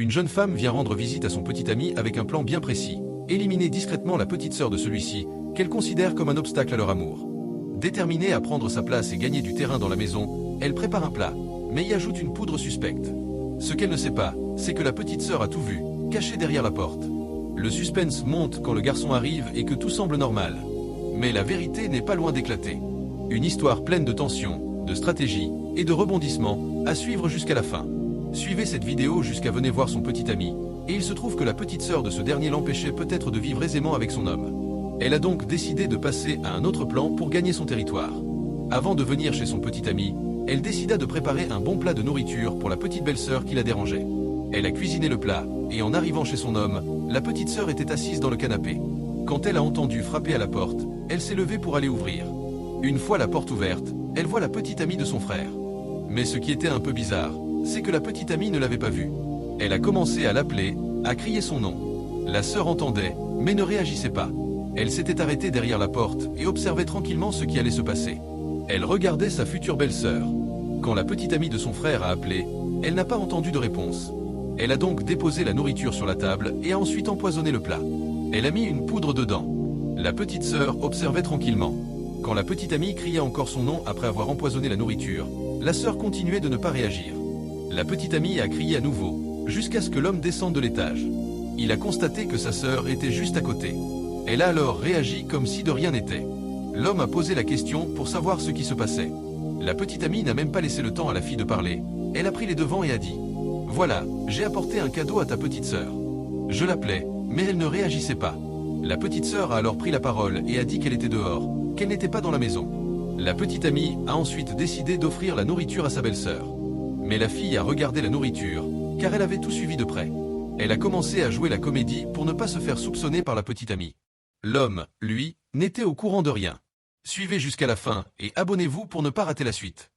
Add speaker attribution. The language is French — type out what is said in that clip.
Speaker 1: Une jeune femme vient rendre visite à son petit ami avec un plan bien précis. Éliminer discrètement la petite sœur de celui-ci, qu'elle considère comme un obstacle à leur amour. Déterminée à prendre sa place et gagner du terrain dans la maison, elle prépare un plat, mais y ajoute une poudre suspecte. Ce qu'elle ne sait pas, c'est que la petite sœur a tout vu, cachée derrière la porte. Le suspense monte quand le garçon arrive et que tout semble normal. Mais la vérité n'est pas loin d'éclater. Une histoire pleine de tension, de stratégie et de rebondissements à suivre jusqu'à la fin. Suivez cette vidéo jusqu'à venir voir son petit ami, et il se trouve que la petite sœur de ce dernier l'empêchait peut-être de vivre aisément avec son homme. Elle a donc décidé de passer à un autre plan pour gagner son territoire. Avant de venir chez son petit ami, elle décida de préparer un bon plat de nourriture pour la petite belle-sœur qui la dérangeait. Elle a cuisiné le plat, et en arrivant chez son homme, la petite sœur était assise dans le canapé. Quand elle a entendu frapper à la porte, elle s'est levée pour aller ouvrir. Une fois la porte ouverte, elle voit la petite amie de son frère. Mais ce qui était un peu bizarre, c'est que la petite amie ne l'avait pas vue. Elle a commencé à l'appeler, à crier son nom. La sœur entendait, mais ne réagissait pas. Elle s'était arrêtée derrière la porte et observait tranquillement ce qui allait se passer. Elle regardait sa future belle-sœur. Quand la petite amie de son frère a appelé, elle n'a pas entendu de réponse. Elle a donc déposé la nourriture sur la table et a ensuite empoisonné le plat. Elle a mis une poudre dedans. La petite sœur observait tranquillement. Quand la petite amie criait encore son nom après avoir empoisonné la nourriture, la sœur continuait de ne pas réagir. La petite amie a crié à nouveau, jusqu'à ce que l'homme descende de l'étage. Il a constaté que sa sœur était juste à côté. Elle a alors réagi comme si de rien n'était. L'homme a posé la question pour savoir ce qui se passait. La petite amie n'a même pas laissé le temps à la fille de parler. Elle a pris les devants et a dit « Voilà, j'ai apporté un cadeau à ta petite sœur. » Je l'appelais, mais elle ne réagissait pas. La petite sœur a alors pris la parole et a dit qu'elle était dehors, qu'elle n'était pas dans la maison. La petite amie a ensuite décidé d'offrir la nourriture à sa belle-sœur. Mais la fille a regardé la nourriture, car elle avait tout suivi de près. Elle a commencé à jouer la comédie pour ne pas se faire soupçonner par la petite amie. L'homme, lui, n'était au courant de rien. Suivez jusqu'à la fin et abonnez-vous pour ne pas rater la suite.